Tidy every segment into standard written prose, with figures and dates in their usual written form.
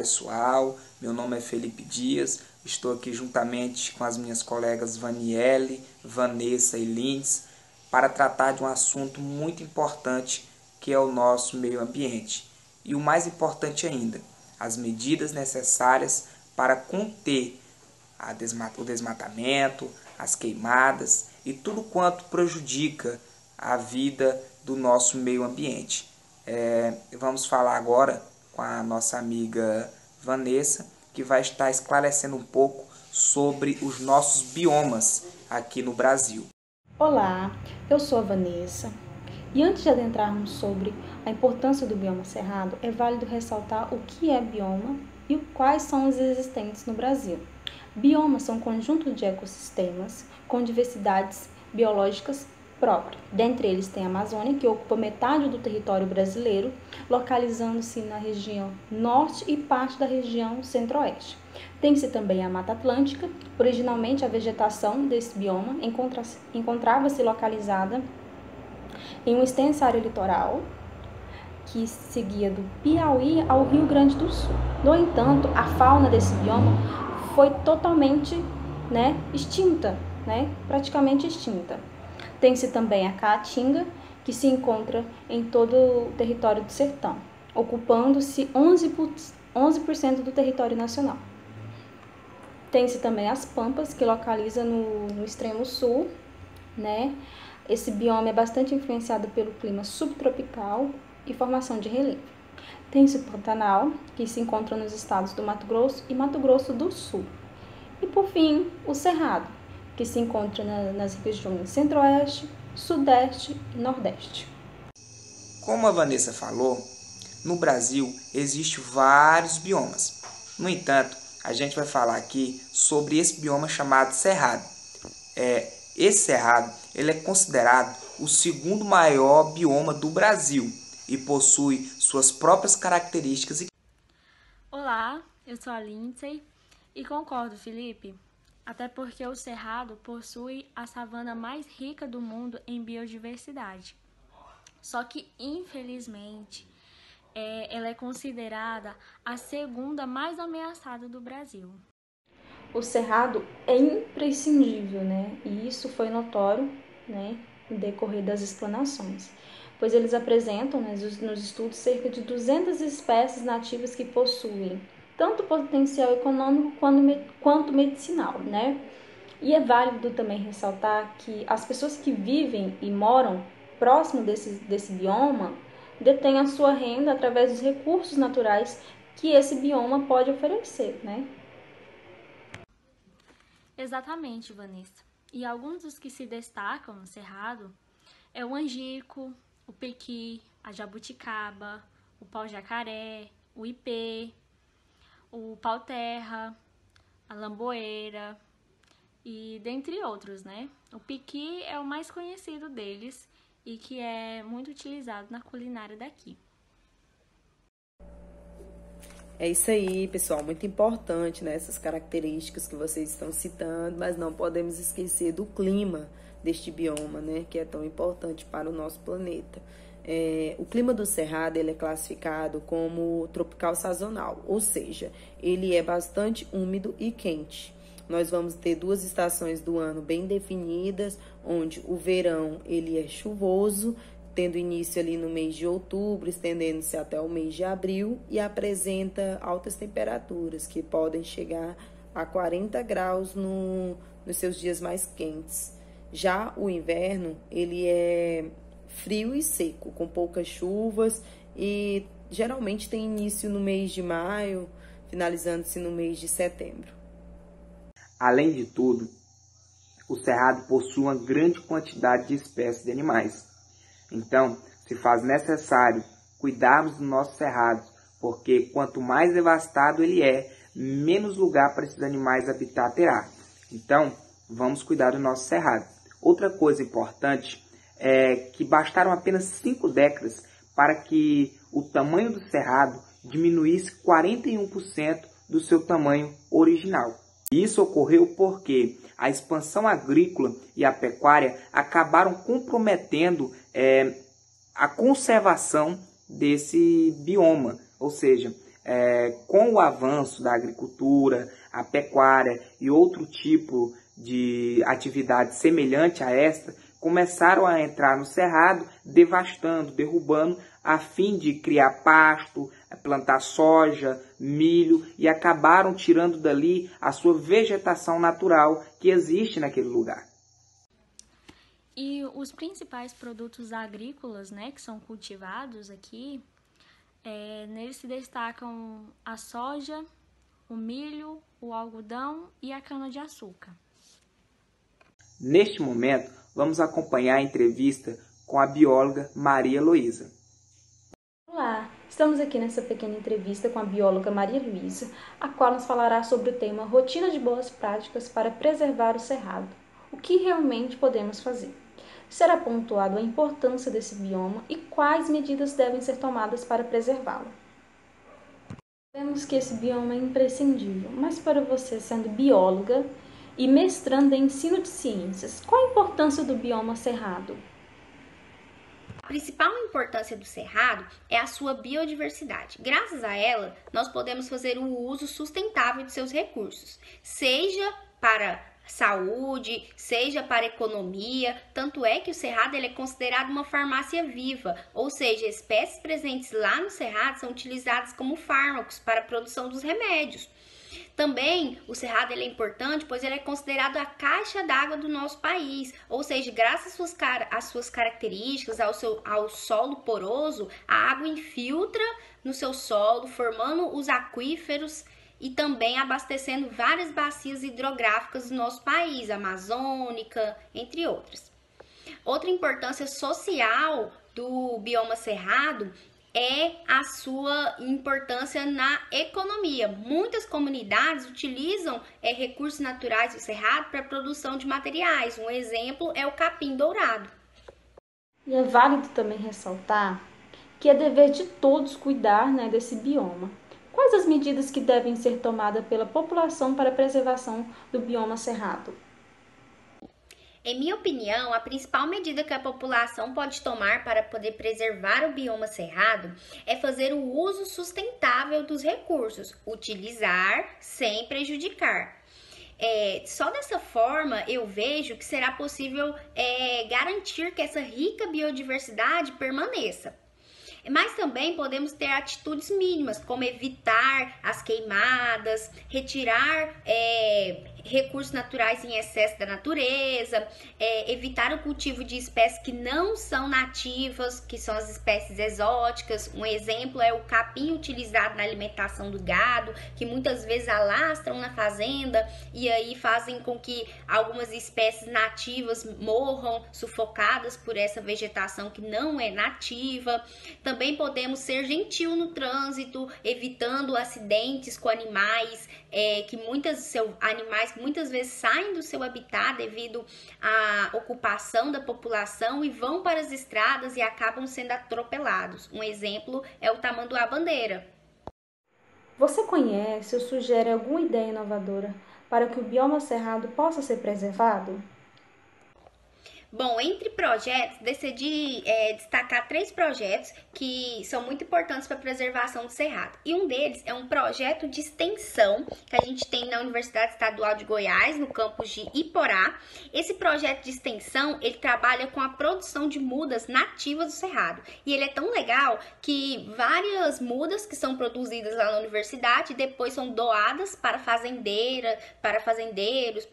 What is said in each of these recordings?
pessoal, meu nome é Felipe Dias, estou aqui juntamente com as minhas colegas Vaniele, Vanessa e Lindes para tratar de um assunto muito importante que é o nosso meio ambiente. E o mais importante ainda, as medidas necessárias para conter o desmatamento, as queimadas e tudo quanto prejudica a vida do nosso meio ambiente. Vamos falar agora com a nossa amiga Vanessa, que vai estar esclarecendo um pouco sobre os nossos biomas aqui no Brasil. Olá, eu sou a Vanessa e antes de adentrarmos sobre a importância do bioma cerrado, é válido ressaltar o que é bioma e quais são os existentes no Brasil. Biomas são conjuntos de ecossistemas com diversidades biológicas próprias. Dentre eles tem a Amazônia, que ocupa metade do território brasileiro, localizando-se na região norte e parte da região centro-oeste. Tem-se também a Mata Atlântica. Originalmente a vegetação desse bioma encontrava-se localizada em uma extensa área litoral que seguia do Piauí ao Rio Grande do Sul. No entanto, a fauna desse bioma foi totalmente extinta, praticamente extinta. Tem-se também a Caatinga, que se encontra em todo o território do sertão, ocupando-se 11% do território nacional. Tem-se também as Pampas, que localiza no extremo sul, Esse bioma é bastante influenciado pelo clima subtropical e formação de relevo. Tem-se o Pantanal, que se encontra nos estados do Mato Grosso e Mato Grosso do Sul. E, por fim, o Cerrado, que se encontra nas regiões Centro-Oeste, Sudeste e Nordeste. Como a Vanessa falou, no Brasil existem vários biomas. No entanto, a gente vai falar aqui sobre esse bioma chamado Cerrado. Esse Cerrado ele é considerado o segundo maior bioma do Brasil e possui suas próprias características. Olá, eu sou a Lindsay e concordo, Felipe, até porque o Cerrado possui a savana mais rica do mundo em biodiversidade. Só que, infelizmente, ela é considerada a segunda mais ameaçada do Brasil. O Cerrado é imprescindível, E isso foi notório, no decorrer das explanações, pois eles apresentam, nos estudos, cerca de 200 espécies nativas que possuem tanto potencial econômico quanto medicinal, E é válido também ressaltar que as pessoas que vivem e moram próximo desse bioma detêm a sua renda através dos recursos naturais que esse bioma pode oferecer, Exatamente, Vanessa. E alguns dos que se destacam no Cerrado é o angico, o pequi, a jabuticaba, o pau-jacaré, o ipê, o pau-terra, a lamboeira e dentre outros, O pequi é o mais conhecido deles e que é muito utilizado na culinária daqui. É isso aí, pessoal, muito importante, essas características que vocês estão citando, mas não podemos esquecer do clima deste bioma, que é tão importante para o nosso planeta. O clima do Cerrado ele é classificado como tropical sazonal, ou seja, ele é bastante úmido e quente. Nós vamos ter 2 estações do ano bem definidas, onde o verão ele é chuvoso, tendo início ali no mês de outubro, estendendo-se até o mês de abril e apresenta altas temperaturas, que podem chegar a 40 graus nos seus dias mais quentes. Já o inverno, ele é frio e seco, com poucas chuvas e geralmente tem início no mês de maio, finalizando-se no mês de setembro. Além de tudo, o Cerrado possui uma grande quantidade de espécies de animais. Então, se faz necessário cuidarmos do nosso Cerrado, porque quanto mais devastado ele é, menos lugar para esses animais habitar terá. Então, vamos cuidar do nosso Cerrado. Outra coisa importante é que bastaram apenas 5 décadas para que o tamanho do Cerrado diminuísse 41% do seu tamanho original. Isso ocorreu porque a expansão agrícola e a pecuária acabaram comprometendo a conservação desse bioma, ou seja, com o avanço da agricultura, a pecuária e outro tipo de atividade semelhante a esta, começaram a entrar no cerrado, devastando, derrubando, a fim de criar pasto, plantar soja, milho, e acabaram tirando dali a sua vegetação natural que existe naquele lugar. E os principais produtos agrícolas, né, que são cultivados aqui, neles se destacam a soja, o milho, o algodão e a cana-de-açúcar. Neste momento, vamos acompanhar a entrevista com a bióloga Maria Luísa. Olá, estamos aqui nessa pequena entrevista com a bióloga Maria Luísa, a qual nos falará sobre o tema Rotina de Boas Práticas para Preservar o Cerrado. O que realmente podemos fazer? Será pontuado a importância desse bioma e quais medidas devem ser tomadas para preservá-lo. Sabemos que esse bioma é imprescindível, mas para você, sendo bióloga e mestranda em ensino de ciências, qual a importância do bioma cerrado? A principal importância do cerrado é a sua biodiversidade. Graças a ela, nós podemos fazer o uso sustentável de seus recursos, seja para saúde, seja para economia. Tanto é que o cerrado é considerado uma farmácia viva, ou seja, espécies presentes lá no cerrado são utilizadas como fármacos para a produção dos remédios. Também o cerrado é importante, pois ele é considerado a caixa d'água do nosso país, ou seja, graças às suas características, ao solo poroso, a água infiltra no seu solo, formando os aquíferos e também abastecendo várias bacias hidrográficas do nosso país, amazônica, entre outras. Outra importância social do bioma cerrado é a sua importância na economia. Muitas comunidades utilizam recursos naturais do cerrado para a produção de materiais. Um exemplo é o capim dourado. E é válido também ressaltar que é dever de todos cuidar, desse bioma. Quais as medidas que devem ser tomadas pela população para a preservação do bioma cerrado? Em minha opinião, a principal medida que a população pode tomar para poder preservar o bioma cerrado é fazer o uso sustentável dos recursos, utilizar sem prejudicar. Só dessa forma eu vejo que será possível garantir que essa rica biodiversidade permaneça. Mas também podemos ter atitudes mínimas, como evitar as queimadas, retirar recursos naturais em excesso da natureza, evitar o cultivo de espécies que não são nativas, que são as espécies exóticas. Um exemplo é o capim utilizado na alimentação do gado, que muitas vezes alastram na fazenda e aí fazem com que algumas espécies nativas morram sufocadas por essa vegetação que não é nativa. Também podemos ser gentil no trânsito, evitando acidentes com animais, animais que muitas vezes saem do seu habitat devido à ocupação da população e vão para as estradas e acabam sendo atropelados. Um exemplo é o tamanduá-bandeira. Você conhece ou sugere alguma ideia inovadora para que o bioma cerrado possa ser preservado? Bom, entre projetos, decidi destacar 3 projetos que são muito importantes para a preservação do cerrado. E um deles é um projeto de extensão que a gente tem na Universidade Estadual de Goiás, no campus de Iporá. Esse projeto de extensão, ele trabalha com a produção de mudas nativas do cerrado. E ele é tão legal que várias mudas que são produzidas lá na universidade depois são doadas para fazendeiros, para fazendas,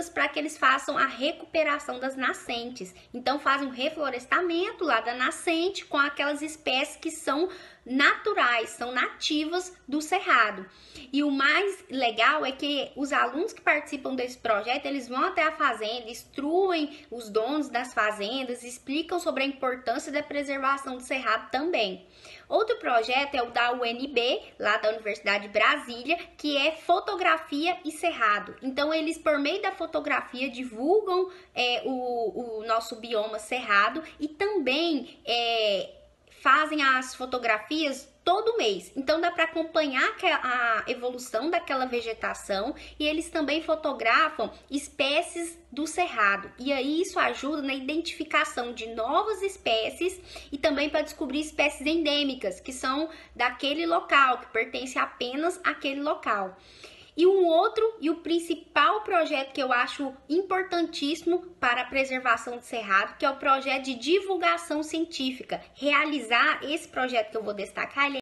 para que eles façam a recuperação das nascentes. Então fazem um reflorestamento lá da nascente com aquelas espécies que são naturais, são nativas do cerrado. E o mais legal é que os alunos que participam desse projeto, eles vão até a fazenda, instruem os donos das fazendas, explicam sobre a importância da preservação do cerrado também. Outro projeto é o da UNB, lá da Universidade de Brasília, que é fotografia e cerrado. Então, eles, por meio da fotografia, divulgam o nosso bioma cerrado e também fazem as fotografias todo mês. Então dá para acompanhar a evolução daquela vegetação, e eles também fotografam espécies do cerrado. E aí isso ajuda na identificação de novas espécies e também para descobrir espécies endêmicas, que são daquele local, que pertence apenas àquele local. E um outro e o principal projeto que eu acho importantíssimo para a preservação do cerrado, que é o projeto de divulgação científica. Realizar esse projeto que eu vou destacar, ele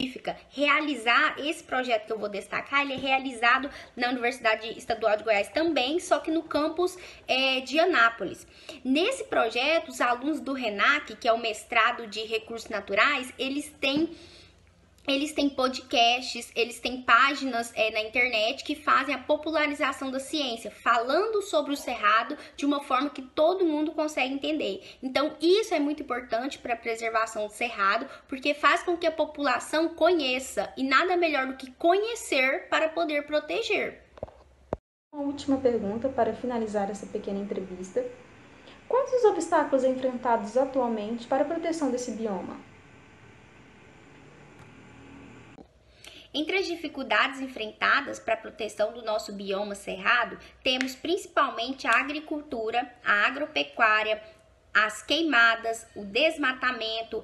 é realizado na Universidade Estadual de Goiás também, só que no campus de Anápolis. Nesse projeto, os alunos do RENAC, que é o mestrado de recursos naturais, eles têm podcasts, eles têm páginas na internet que fazem a popularização da ciência, falando sobre o cerrado de uma forma que todo mundo consegue entender. Então, isso é muito importante para a preservação do cerrado, porque faz com que a população conheça, e nada melhor do que conhecer para poder proteger. Uma última pergunta para finalizar essa pequena entrevista. Quais os obstáculos enfrentados atualmente para a proteção desse bioma? Entre as dificuldades enfrentadas para a proteção do nosso bioma cerrado, temos principalmente a agricultura, a agropecuária, as queimadas, o desmatamento,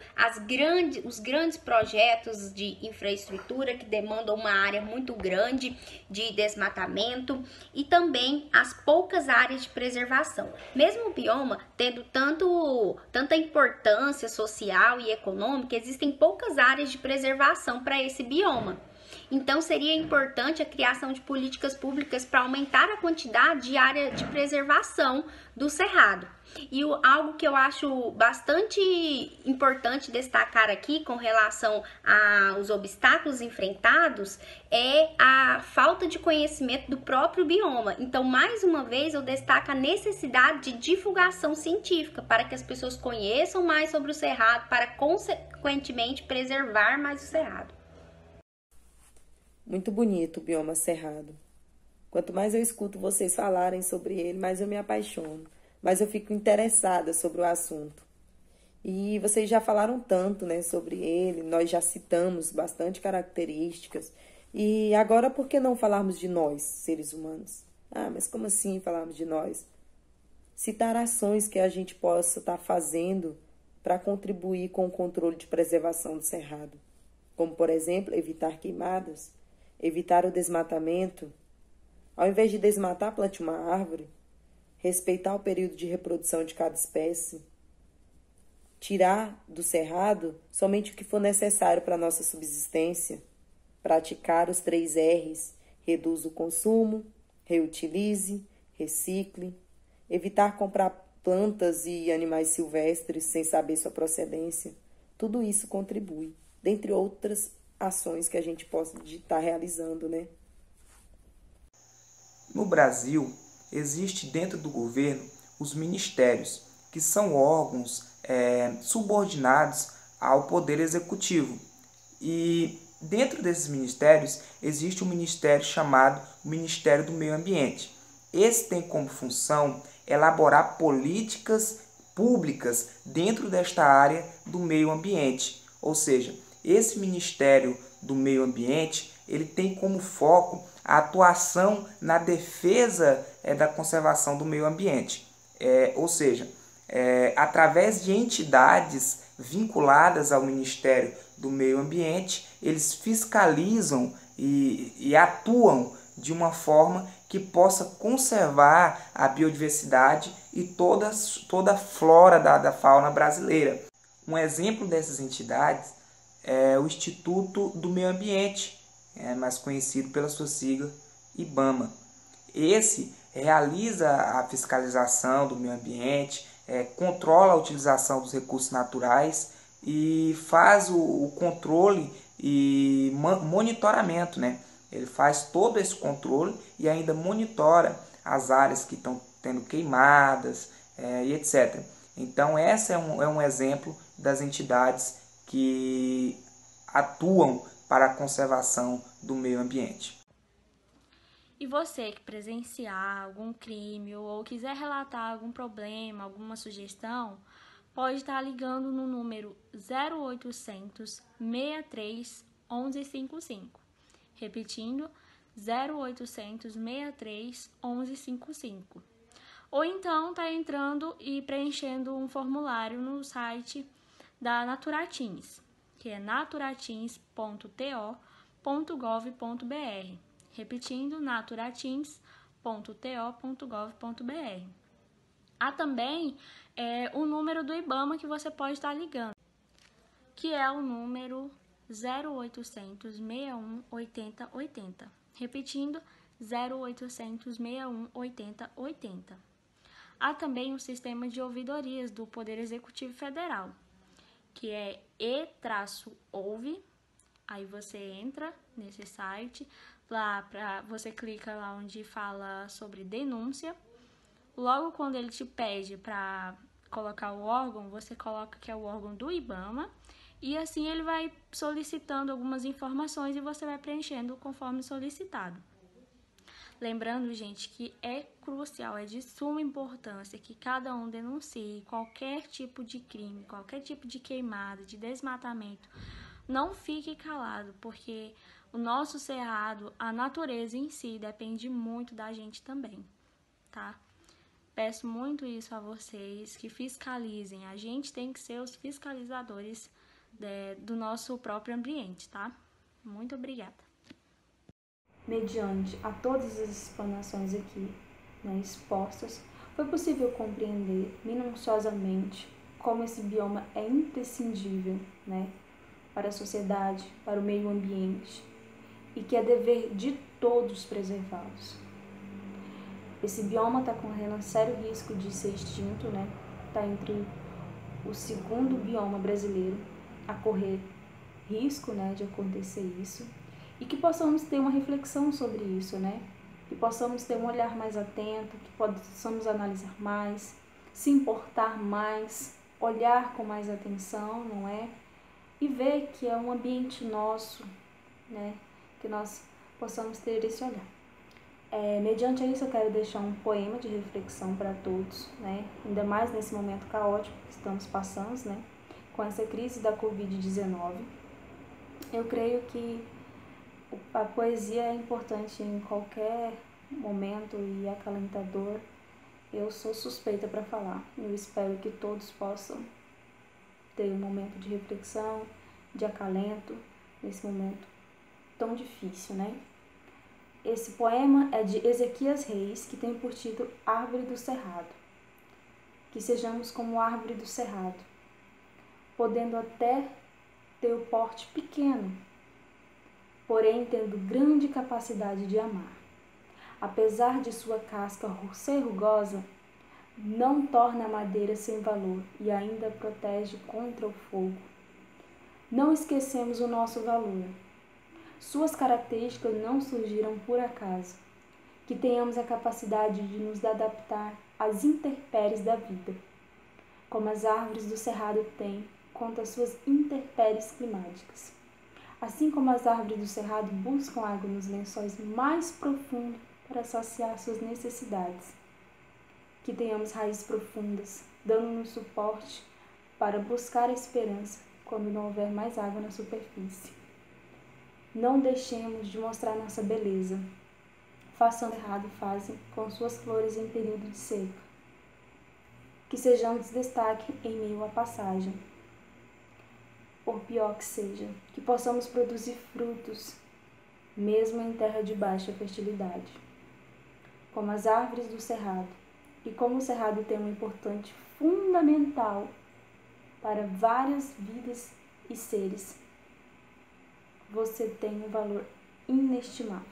os grandes projetos de infraestrutura que demandam uma área muito grande de desmatamento, e também as poucas áreas de preservação. Mesmo o bioma tendo tanta importância social e econômica, existem poucas áreas de preservação para esse bioma. Então, seria importante a criação de políticas públicas para aumentar a quantidade de área de preservação do cerrado. E algo que eu acho bastante importante destacar aqui com relação aos obstáculos enfrentados é a falta de conhecimento do próprio bioma. Então, mais uma vez, eu destaco a necessidade de divulgação científica para que as pessoas conheçam mais sobre o cerrado, para, consequentemente, preservar mais o cerrado. Muito bonito o bioma cerrado. Quanto mais eu escuto vocês falarem sobre ele, mais eu me apaixono, mais eu fico interessada sobre o assunto. E vocês já falaram tanto, né, sobre ele, nós já citamos bastante características. E agora, por que não falarmos de nós, seres humanos? Ah, mas como assim falarmos de nós? Citar ações que a gente possa estar fazendo para contribuir com o controle de preservação do cerrado. Como, por exemplo, evitar queimadas, evitar o desmatamento. Ao invés de desmatar, plante uma árvore. Respeitar o período de reprodução de cada espécie. Tirar do cerrado somente o que for necessário para a nossa subsistência. Praticar os 3 R's. Reduza o consumo, reutilize, recicle. Evitar comprar plantas e animais silvestres sem saber sua procedência. Tudo isso contribui, dentre outras ações que a gente possa estar realizando, né? No Brasil, existe dentro do governo os ministérios, que são órgãos subordinados ao Poder Executivo. E dentro desses ministérios, existe um ministério chamado Ministério do Meio Ambiente. Esse tem como função elaborar políticas públicas dentro desta área do meio ambiente, ou seja, esse Ministério do Meio Ambiente, ele tem como foco a atuação na defesa da conservação do meio ambiente. Ou seja, através de entidades vinculadas ao Ministério do Meio Ambiente, eles fiscalizam e atuam de uma forma que possa conservar a biodiversidade e toda a flora da fauna brasileira. Um exemplo dessas entidades é o Instituto do Meio Ambiente, mais conhecido pela sua sigla IBAMA. Esse realiza a fiscalização do meio ambiente, controla a utilização dos recursos naturais e faz o controle e monitoramento, né? Ele faz todo esse controle e ainda monitora as áreas que estão tendo queimadas e etc. Então, esse é um exemplo das entidades que atuam para a conservação do meio ambiente. E você que presenciar algum crime ou quiser relatar algum problema, alguma sugestão, pode estar ligando no número 0800 63 1155. Repetindo, 0800 63 1155. Ou então tá entrando e preenchendo um formulário no site da Naturatins, que é naturatins.to.gov.br. Repetindo, naturatins.to.gov.br. Há também o número do IBAMA que você pode estar ligando, que é o número 0800 61 80 80. Repetindo, 0800 61 80 80. Há também o sistema de ouvidorias do Poder Executivo Federal, que é e-ouve. Aí você entra nesse site, você clica lá onde fala sobre denúncia. Logo quando ele te pede para colocar o órgão, você coloca que é o órgão do IBAMA, e assim ele vai solicitando algumas informações e você vai preenchendo conforme solicitado. Lembrando, gente, que é crucial, é de suma importância que cada um denuncie qualquer tipo de crime, qualquer tipo de queimada, de desmatamento. Não fique calado, porque o nosso cerrado, a natureza em si, depende muito da gente também, tá? Peço muito isso a vocês, que fiscalizem. A gente tem que ser os fiscalizadores do nosso próprio ambiente, tá? Muito obrigada. Mediante a todas as explanações aqui, expostas, foi possível compreender minuciosamente como esse bioma é imprescindível, para a sociedade, para o meio ambiente, e que é dever de todos preservá-los. Esse bioma está correndo um sério risco de ser extinto, Está entre o segundo bioma brasileiro a correr risco, de acontecer isso. E que possamos ter uma reflexão sobre isso, Que possamos ter um olhar mais atento, que possamos analisar mais, se importar mais, olhar com mais atenção, não é? E ver que é um ambiente nosso, Que nós possamos ter esse olhar. Mediante isso, eu quero deixar um poema de reflexão para todos, Ainda mais nesse momento caótico que estamos passando, Com essa crise da Covid-19. Eu creio que a poesia é importante em qualquer momento e acalentador. Eu sou suspeita para falar. Eu espero que todos possam ter um momento de reflexão, de acalento, nesse momento tão difícil, Esse poema é de Ezequias Reis, que tem por título Árvore do Cerrado. Que sejamos como árvore do cerrado, podendo até ter o porte pequeno, porém tendo grande capacidade de amar. Apesar de sua casca ser rugosa, não torna a madeira sem valor e ainda protege contra o fogo. Não esquecemos o nosso valor. Suas características não surgiram por acaso. Que tenhamos a capacidade de nos adaptar às intempéries da vida, como as árvores do cerrado têm quanto às suas intempéries climáticas. Assim como as árvores do cerrado buscam água nos lençóis mais profundos para saciar suas necessidades. Que tenhamos raízes profundas, dando-nos suporte para buscar a esperança quando não houver mais água na superfície. Não deixemos de mostrar nossa beleza. Façam errado fazem com suas flores em período de seca. Que sejamos destaque em meio à passagem. Por pior que seja, que possamos produzir frutos, mesmo em terra de baixa fertilidade. Como as árvores do cerrado, e como o cerrado tem um importante fundamental para várias vidas e seres, você tem um valor inestimável.